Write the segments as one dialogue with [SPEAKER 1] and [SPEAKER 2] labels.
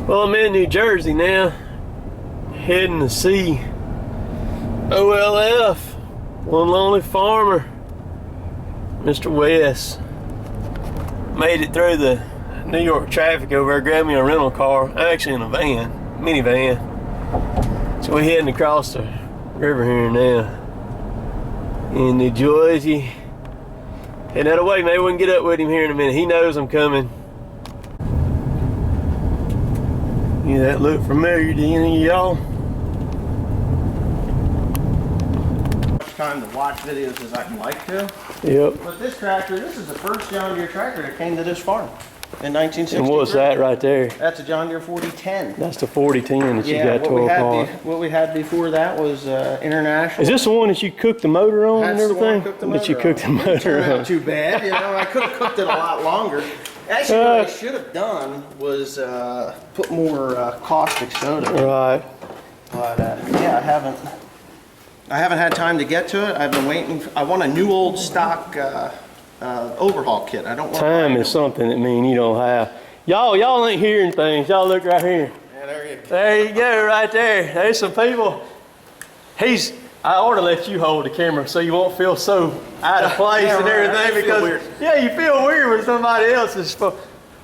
[SPEAKER 1] Well, I'm in New Jersey now, heading to see OLF, Onelonleyfarmer, Mr. West. Made it through the New York traffic over there, grabbed me a rental car. I'm actually in a van, minivan. So we're heading across the river here now in New Jersey. Heading that way, maybe we can get up with him here in a minute. He knows I'm coming. Yeah, that look familiar to any of y'all?
[SPEAKER 2] Time to watch videos as I'd like to.
[SPEAKER 1] Yep.
[SPEAKER 2] But this tractor, this is the first John Deere tractor that came to this farm in 1963.
[SPEAKER 1] And what's that right there?
[SPEAKER 2] That's a John Deere 4010.
[SPEAKER 1] That's the 4010 that you got 12 apart.
[SPEAKER 2] What we had before that was international.
[SPEAKER 1] Is this the one that you cooked the motor on and everything?
[SPEAKER 2] That you cooked the motor on. Not too bad, you know. I could have cooked it a lot longer. Actually, what I should have done was put more caustic soda.
[SPEAKER 1] Right.
[SPEAKER 2] But yeah, I haven't had time to get to it. I've been waiting. I want a new old stock overhaul kit. I don't want
[SPEAKER 1] time is something that you don't have. Y'all ain't hearing things. Y'all look right here.
[SPEAKER 2] Yeah, there you go.
[SPEAKER 1] There you go, right there. There's some people. I ought to let you hold the camera so you won't feel so out of place and everything because you feel weird when somebody else is.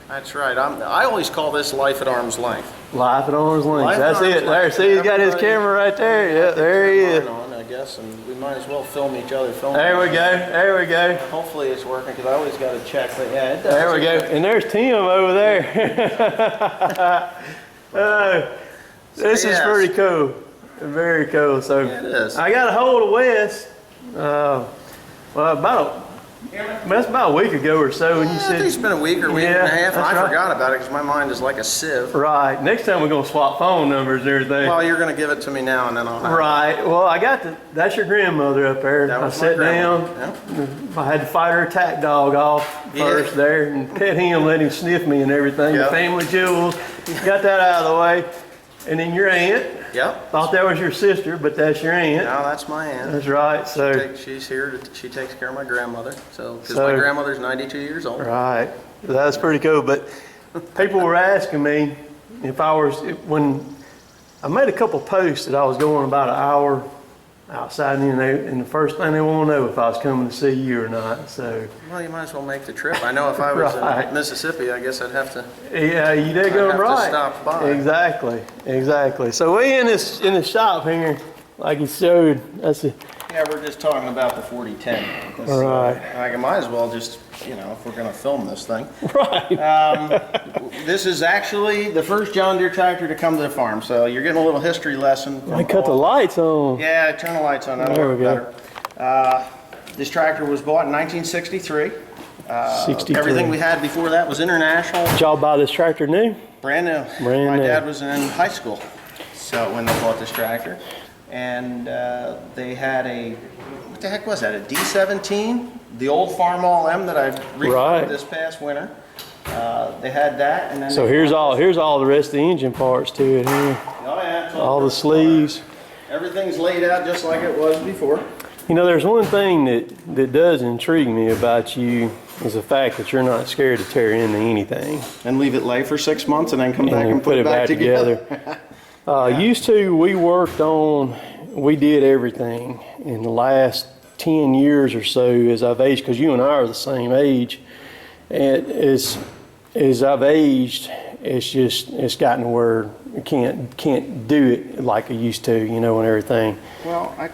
[SPEAKER 2] That's right. I always call this life at arm's length.
[SPEAKER 1] Life at arm's length. That's it. There, see, he's got his camera right there. Yeah, there he is.
[SPEAKER 2] I guess, and we might as well film each other.
[SPEAKER 1] There we go. There we go.
[SPEAKER 2] Hopefully it's working because I always got to check. But yeah, it does.
[SPEAKER 1] There we go. And there's Tim over there. This is pretty cool. Very cool. So
[SPEAKER 2] yeah, it is.
[SPEAKER 1] I got a hold of Wes. That's about a week ago or so. And you said
[SPEAKER 2] it's been a week or week and a half, and I forgot about it because my mind is like a sieve.
[SPEAKER 1] Right. Next time we're gonna swap phone numbers and everything.
[SPEAKER 2] Well, you're gonna give it to me now, and then I'll have
[SPEAKER 1] it. Well, I got that's your grandmother up there.
[SPEAKER 2] That was
[SPEAKER 1] I sat down.
[SPEAKER 2] Yeah.
[SPEAKER 1] I had to fight her attack dog off first there and pet him, let him sniff me and everything. The family jewels. Got that out of the way. And then your aunt.
[SPEAKER 2] Yep.
[SPEAKER 1] Thought that was your sister, but that's your aunt.
[SPEAKER 2] No, that's my aunt.
[SPEAKER 1] That's right. So
[SPEAKER 2] she's here. She takes care of my grandmother. Because my grandmother's 92 years old.
[SPEAKER 1] Right. That's pretty cool. But people were asking me if I was when I made a couple posts that I was going about an hour outside, and the first thing they want to know if I was coming to see you or not. So. Well,
[SPEAKER 2] you might as well make the trip. I know if I was in Mississippi, I guess I'd have to.
[SPEAKER 1] Yeah, you did go right.
[SPEAKER 2] To stop by.
[SPEAKER 1] Exactly. So we in this shop here, like you showed.
[SPEAKER 2] Yeah, we're just talking about the 4010.
[SPEAKER 1] Right.
[SPEAKER 2] I might as well just, if we're going to film this thing.
[SPEAKER 1] Right.
[SPEAKER 2] This is actually the first John Deere tractor to come to the farm, so you're getting a little history lesson.
[SPEAKER 1] I cut the lights on.
[SPEAKER 2] Yeah, turn the lights on. That'll work better. This tractor was bought in 1963.
[SPEAKER 1] 63.
[SPEAKER 2] Everything we had before that was international.
[SPEAKER 1] Did y'all buy this tractor new?
[SPEAKER 2] Brand new. My dad was in high school, so when they bought this tractor. And they had what the heck was that, a D17? The old Farmall M that I refurbed this past winter. They had that, and then
[SPEAKER 1] here's all the rest of the engine parts to it here.
[SPEAKER 2] Oh yeah,
[SPEAKER 1] all the sleeves.
[SPEAKER 2] Everything's laid out just like it was before.
[SPEAKER 1] There's one thing that does intrigue me about you is the fact that you're not scared to tear into anything
[SPEAKER 2] and leave it lay for 6 months and then come back and put it back together.
[SPEAKER 1] Used to, we did everything. In the last 10 years or so, as I've aged, because you and I are the same age, and as I've aged, it's gotten to where you can't do it like I used to, and everything.
[SPEAKER 2] Well, I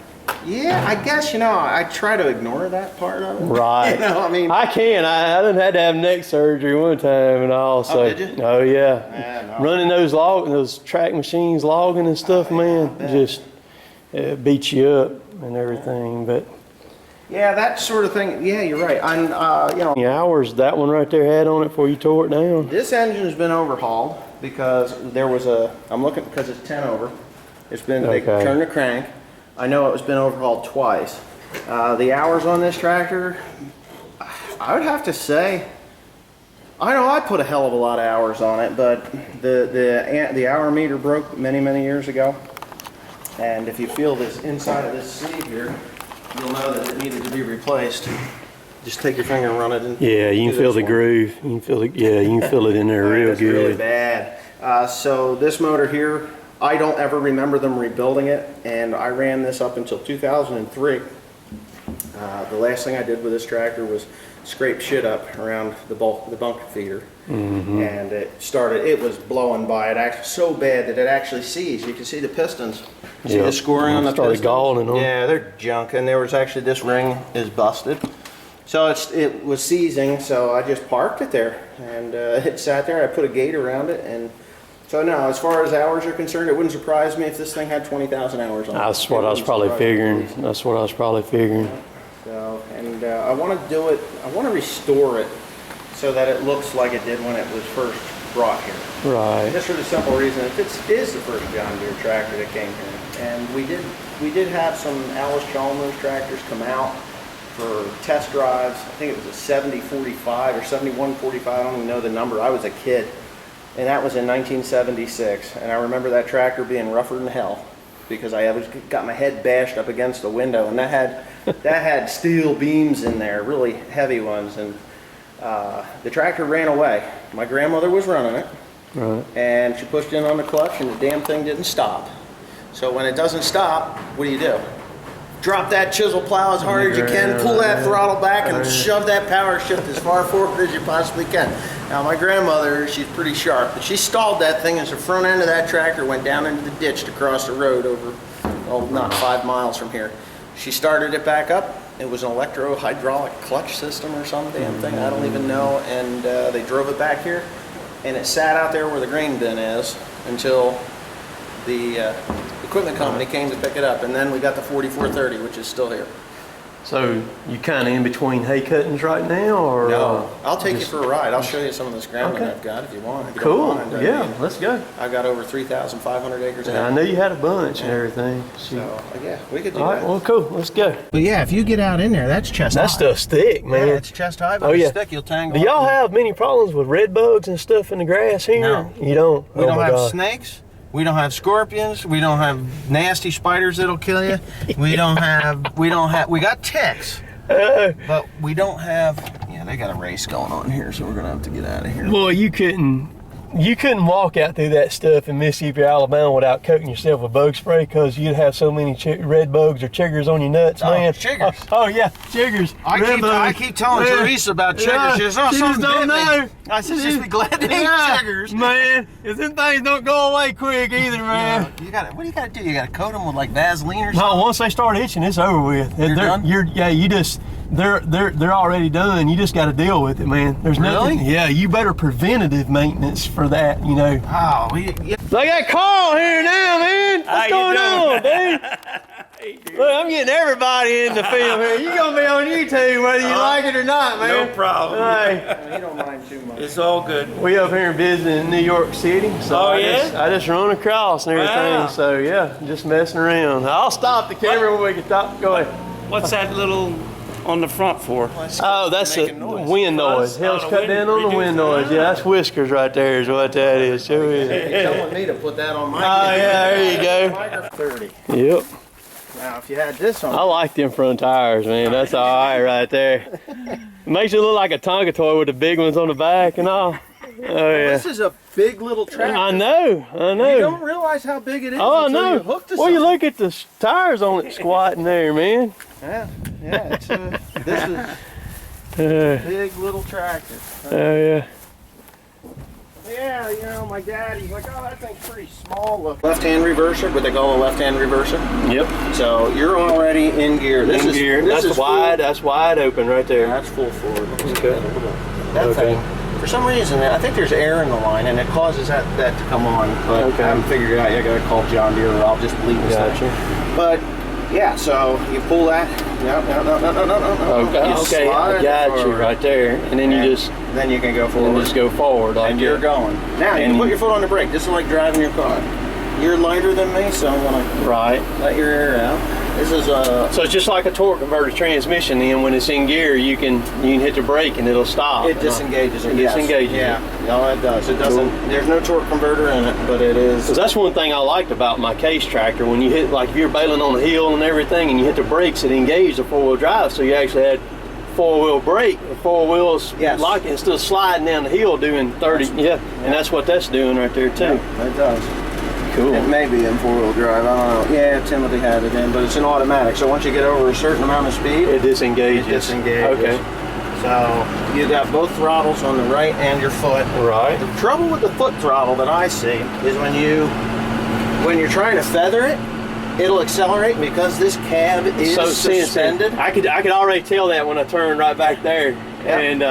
[SPEAKER 2] guess, I try to ignore that part of it.
[SPEAKER 1] Right. I can. I done had to have neck surgery one time and all. So.
[SPEAKER 2] Oh, did you?
[SPEAKER 1] Oh, yeah. No. Running those track machines, logging and stuff, man, just beats you up and everything. But
[SPEAKER 2] yeah, that sort of thing. Yeah, you're right. And
[SPEAKER 1] the hours that one right there had on it before you tore it down.
[SPEAKER 2] This engine's been overhauled because there was I'm looking because it's 10 over. It's been they turned the crank. I know it's been overhauled twice. The hours on this tractor, I would have to say, I know I put a hell of a lot of hours on it, but the hour meter broke many years ago. And if you feel this inside of this sleeve here, you'll know that it needed to be replaced. Just take your finger and run it in.
[SPEAKER 1] Yeah, you can feel the groove. You can feel it. Yeah, you can feel it in there real good.
[SPEAKER 2] Really bad. So this motor here, I don't ever remember them rebuilding it, and I ran this up until 2003. The last thing I did with this tractor was scrape shit up around the bunk feeder, and it was blowing by it actually so bad that it actually seized. You can see the pistons. See the scoring on the pistons?
[SPEAKER 1] Galling on.
[SPEAKER 2] Yeah, they're junk, and there was actually, this ring is busted. So it was seizing, so I just parked it there, and it sat there. I put a gate around it, and so now, as far as hours are concerned, it wouldn't surprise me if this thing had 20,000 hours on it.
[SPEAKER 1] That's what I was probably figuring. That's what I was probably figuring.
[SPEAKER 2] So, and I want to do it, I want to restore it so that it looks like it did when it was first brought here.
[SPEAKER 1] Right.
[SPEAKER 2] Just for the simple reason that this is the first John Deere tractor that came here. And we did have some Alice Chalmers tractors come out for test drives. I think it was a 7045 or 7145, I don't even know the number. I was a kid. And that was in 1976, and I remember that tractor being rougher than hell because I got my head bashed up against the window, and that had steel beams in there, really heavy ones, and the tractor ran away. My grandmother was running it, right, and she pushed in on the clutch, and the damn thing didn't stop. So when it doesn't stop, what do? Drop that chisel plow as hard as you can, pull that throttle back, and shove that power shift as far forward as you possibly can. Now my grandmother, she's pretty sharp, but she stalled that thing as the front end of that tractor went down into the ditch to cross the road over, oh, not 5 miles from here. She started it back up. It was an electro-hydraulic clutch system or some damn thing, I don't even know, and they drove it back here, and it sat out there where the grain bin is until the equipment company came to pick it up, and then we got the 4430, which is still here.
[SPEAKER 1] So you kind of in between hay cuttings right now, or
[SPEAKER 2] no? I'll take you for a ride. I'll show you some of this ground that I've got if you want. If you
[SPEAKER 1] cool.
[SPEAKER 2] Don't mind.
[SPEAKER 1] Yeah, let's go.
[SPEAKER 2] I got over 3,500 acres.
[SPEAKER 1] I knew you had a bunch and everything.
[SPEAKER 2] So yeah, we could do
[SPEAKER 1] all
[SPEAKER 2] that.
[SPEAKER 1] right, well, cool. Let's go.
[SPEAKER 2] But yeah, if you get out in there, that's chest high.
[SPEAKER 1] That stuff's thick, man.
[SPEAKER 2] Yeah, it's chest high, but it's thick. You'll tangle.
[SPEAKER 1] Do y'all have many problems with red bugs and stuff in the grass here?
[SPEAKER 2] No.
[SPEAKER 1] You don't?
[SPEAKER 2] We don't have snakes. We don't have scorpions. We don't have nasty spiders that'll kill you. We got ticks. But we don't have, yeah, they got a race going on here, so we're gonna have to get out of here.
[SPEAKER 1] Well, you couldn't walk out through that stuff in Mississippi, Alabama without coating yourself with bug spray, because you'd have so many red bugs or chiggers on your nuts, man.
[SPEAKER 2] Chiggers.
[SPEAKER 1] Oh yeah, chiggers.
[SPEAKER 2] I keep telling Teresa about chiggers. She says,
[SPEAKER 1] she just don't know.
[SPEAKER 2] I said, just be glad to eat chiggers.
[SPEAKER 1] Man, if them things don't go away quick either, man.
[SPEAKER 2] What do you gotta do? You gotta coat them with like Vaseline or something?
[SPEAKER 1] No, once they start itching, it's over with.
[SPEAKER 2] You're done?
[SPEAKER 1] They're already done. You just got to deal with it, man. There's nothing. Yeah, you better preventative maintenance for that, you know.
[SPEAKER 2] Oh,
[SPEAKER 1] So I got Carl here now, man. What's going on, dude? Look, I'm getting everybody in the film here. You're gonna be on YouTube whether you like it or not, man.
[SPEAKER 3] No problem.
[SPEAKER 1] Hey,
[SPEAKER 2] you don't mind too much.
[SPEAKER 3] It's all good.
[SPEAKER 1] we up here visiting New York City, so I just run across and everything.
[SPEAKER 3] Wow.
[SPEAKER 1] So yeah, just messing around. I'll stop the camera when we can stop. Go ahead.
[SPEAKER 3] What's that little on the front for?
[SPEAKER 1] Oh, that's a wind noise. Hell's cut down on the wind noise. Yeah, that's whiskers right there is what that is. Sure is.
[SPEAKER 2] You're telling me to put that on my
[SPEAKER 1] yeah, there you go.
[SPEAKER 2] 30.
[SPEAKER 1] Yep.
[SPEAKER 2] Now, if you had this on,
[SPEAKER 1] I like them front tires, man. That's all right there. It makes it look like a Tonka toy with the big ones on the back and all. Oh yeah.
[SPEAKER 2] This is a big little tractor.
[SPEAKER 1] I know.
[SPEAKER 2] You don't realize how big it is.
[SPEAKER 1] Oh, I know.
[SPEAKER 2] You hook to
[SPEAKER 1] well, you look at the tires on it squatting there, man.
[SPEAKER 2] Yeah. It's this is a big little tractor.
[SPEAKER 1] Oh yeah.
[SPEAKER 2] Yeah, you know, my dad, he's like, oh, that thing's pretty small. Left-hand reverser, what they call a left-hand reverser.
[SPEAKER 1] Yep.
[SPEAKER 2] So you're already in gear. This is
[SPEAKER 1] wide. That's wide open right there.
[SPEAKER 2] That's full forward.
[SPEAKER 1] Okay.
[SPEAKER 2] That thing. For some reason, I think there's air in the line, and it causes that to come on. But I haven't figured it out yet. I gotta call John Deere, or I'll just leave this thing. But yeah, so you pull that. No.
[SPEAKER 1] Okay, I got you right there, and then
[SPEAKER 2] then you can go forward.
[SPEAKER 1] Just go forward, like
[SPEAKER 2] and you're going. Now you can put your foot on the brake. This is like driving your car. You're lighter than me, so I'm gonna let your air out. This is
[SPEAKER 1] so it's just like a torque converter transmission. Then when it's in gear, you can hit the brake and it'll stop.
[SPEAKER 2] It disengages.
[SPEAKER 1] It disengages.
[SPEAKER 2] Yeah, no, it does. It doesn't. There's no torque converter in it, but it is.
[SPEAKER 1] Because that's one thing I liked about my case tractor. When you hit, like if you're bailing on the hill and everything, and you hit the brakes, it engaged the four-wheel drive, so you actually had four-wheel brake, the four wheels
[SPEAKER 2] Yes.
[SPEAKER 1] locking instead of sliding down the hill doing 30. Yeah, and that's what that's doing right there too.
[SPEAKER 2] Yeah, it does.
[SPEAKER 1] Cool.
[SPEAKER 2] It may be in four-wheel drive, I don't know. Yeah, Timothy had it in, but it's an automatic. So once you get over a certain amount of speed,
[SPEAKER 1] It disengages.
[SPEAKER 2] it disengages.
[SPEAKER 1] Okay.
[SPEAKER 2] So you got both throttles on the right and your foot.
[SPEAKER 1] Right.
[SPEAKER 2] The trouble with the foot throttle that I see is when you're trying to feather it, it'll accelerate because this cab is
[SPEAKER 1] So
[SPEAKER 2] suspended.
[SPEAKER 1] I could already tell that when I turned right back there,
[SPEAKER 2] Yep.
[SPEAKER 1] and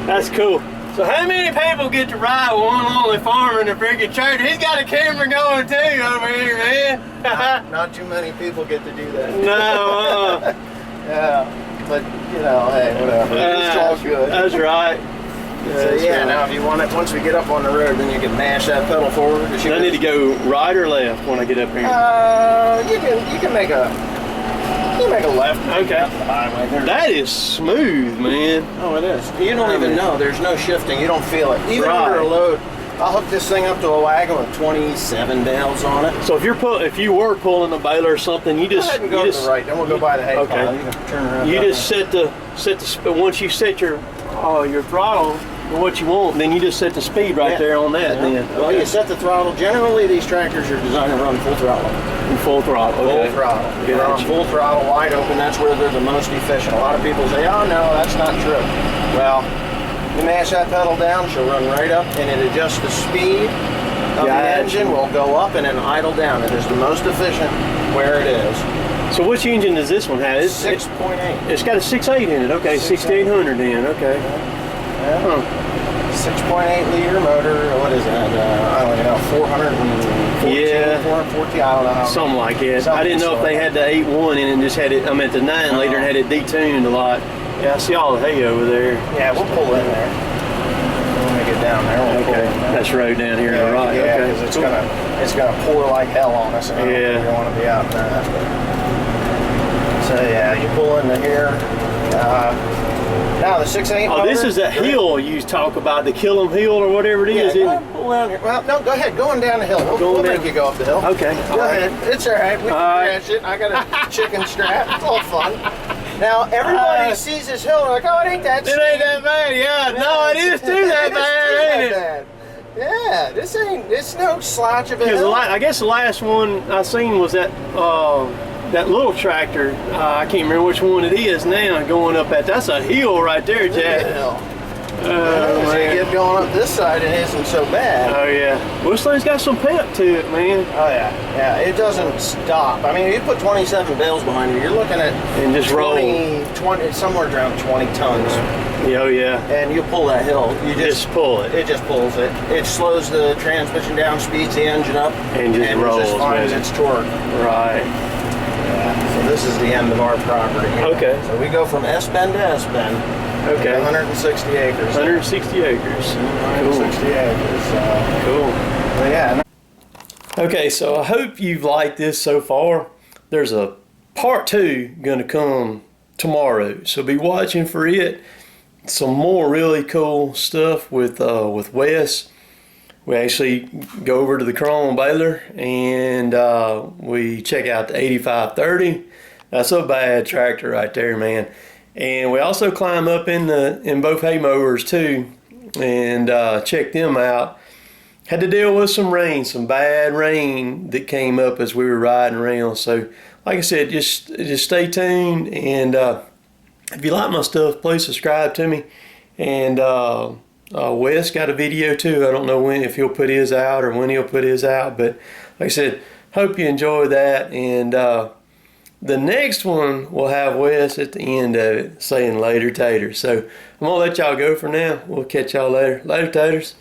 [SPEAKER 1] that's cool. So how many people get to ride with Onelonleyfarmer in the freaking church? He's got a camera going too over here, man.
[SPEAKER 2] Not too many people get to do that.
[SPEAKER 1] No.
[SPEAKER 2] Yeah, but you know, hey, whatever. It's all good.
[SPEAKER 1] That's right.
[SPEAKER 2] So yeah, now if you want it, once we get up on the road, then you can mash that pedal forward.
[SPEAKER 1] I need to go right or left when I get up here.
[SPEAKER 2] You can make a left.
[SPEAKER 1] Okay.
[SPEAKER 2] Up the highway.
[SPEAKER 1] That is smooth, man.
[SPEAKER 2] Oh, it is. You don't even know. There's no shifting. You don't feel it. Even
[SPEAKER 1] Right.
[SPEAKER 2] under a load, I'll hook this thing up to a wagon with 27 bales on it.
[SPEAKER 1] So if you were pulling a baler or something, you
[SPEAKER 2] Go
[SPEAKER 1] just
[SPEAKER 2] ahead and go to the right. Then we'll go by the hay
[SPEAKER 1] Okay.
[SPEAKER 2] pile. You can turn around.
[SPEAKER 1] you just set the once you set your throttle to what you want, then you just set the speed right
[SPEAKER 2] Yeah.
[SPEAKER 1] there on that.
[SPEAKER 2] Yeah.
[SPEAKER 1] Then
[SPEAKER 2] Well, you set the throttle. Generally, these tractors are designed to run full throttle.
[SPEAKER 1] in full throttle. Okay.
[SPEAKER 2] Full throttle. If you're on
[SPEAKER 1] Gotcha.
[SPEAKER 2] full throttle, wide open, that's where they're the most efficient. A lot of people say, oh no, that's not true. Well, you mash that pedal down, she'll run right up, and it adjusts the speed of the
[SPEAKER 1] Gotcha.
[SPEAKER 2] engine, will go up and then idle down. It is the most efficient where it is.
[SPEAKER 1] So which engine does this one have? It's
[SPEAKER 2] 6.8.
[SPEAKER 1] It's got a 6.8 in it. Okay, 6800 in. Okay.
[SPEAKER 2] Yeah.
[SPEAKER 1] Huh.
[SPEAKER 2] 6.8 liter motor, what is that? I don't know, 414,
[SPEAKER 1] Yeah.
[SPEAKER 2] 440, I don't know.
[SPEAKER 1] Something like that.
[SPEAKER 2] Something
[SPEAKER 1] I didn't know if they
[SPEAKER 2] like
[SPEAKER 1] had the 8.1 in it and just had it. I meant the 9 liter and had it detuned a lot. Yeah, I see all the hay over there.
[SPEAKER 2] Yeah, we'll pull in there. When we get down there, we'll pull
[SPEAKER 1] Okay,
[SPEAKER 2] in there.
[SPEAKER 1] that's road down here to the right.
[SPEAKER 2] Yeah,
[SPEAKER 1] Okay,
[SPEAKER 2] because it's gonna pour like hell on us, and I don't think
[SPEAKER 1] Yeah.
[SPEAKER 2] we want to be out in that. So yeah, you pull into here. Now the 6.8.
[SPEAKER 1] Oh, this is that hill you talk about, the Kill 'em Hill or whatever it
[SPEAKER 2] Yeah,
[SPEAKER 1] is,
[SPEAKER 2] go
[SPEAKER 1] isn't
[SPEAKER 2] ahead, pull down here. Well, no, go ahead, going down the hill. We'll make you go up the hill.
[SPEAKER 1] it? Okay.
[SPEAKER 2] Go ahead. It's all right. We can
[SPEAKER 1] All right.
[SPEAKER 2] crash it. I got a chicken strap. It's all fun. Now everybody sees this hill. They're like, oh, it ain't that.
[SPEAKER 1] It ain't that bad, yeah. No, it is too that bad, ain't it?
[SPEAKER 2] bad. Yeah, this no slouch of a
[SPEAKER 1] Because
[SPEAKER 2] hill.
[SPEAKER 1] I guess the last one I seen was that little tractor. I can't remember which one it is now. Going up that's a hill right there, Jack.
[SPEAKER 2] Hill.
[SPEAKER 1] Oh,
[SPEAKER 2] So you
[SPEAKER 1] man.
[SPEAKER 2] get going up this side, it isn't so bad.
[SPEAKER 1] Oh yeah. Well, this thing's got some pep to it, man.
[SPEAKER 2] Oh yeah, yeah. It doesn't stop. I mean, if you put 27 bales behind you, you're looking at
[SPEAKER 1] And just roll.
[SPEAKER 2] 20, somewhere around 20 tons,
[SPEAKER 1] Yeah, oh yeah.
[SPEAKER 2] and you pull that hill. You
[SPEAKER 1] Just pull it.
[SPEAKER 2] It just pulls it. It slows the transmission down, speeds the engine up,
[SPEAKER 1] And just rolls,
[SPEAKER 2] it just finds
[SPEAKER 1] man.
[SPEAKER 2] its torque.
[SPEAKER 1] Right.
[SPEAKER 2] Yeah. So this is the end of our property here.
[SPEAKER 1] Okay.
[SPEAKER 2] So we go from S Bend to S Bend.
[SPEAKER 1] Okay.
[SPEAKER 2] 160 acres.
[SPEAKER 1] 160 acres.
[SPEAKER 2] 160 acres.
[SPEAKER 1] Cool.
[SPEAKER 2] But yeah.
[SPEAKER 1] Okay, so I hope you've liked this so far. There's a part 2 gonna come tomorrow, so be watching for it. Some more really cool stuff with Wes. We actually go over to the Chrome baler and we check out the 8530. That's a bad tractor right there, man. And we also climb up in both hay mowers too and check them out. Had to deal with some rain, some bad rain that came up as we were riding around. So like I said, just stay tuned, and if you like my stuff, please subscribe to me. And Wes got a video too. I don't know if he'll put his out or when he'll put his out, but like I said, hope you enjoy that. And the next one will have Wes at the end of it saying later taters. So I'm gonna let y'all go for now. We'll catch y'all later. Later taters.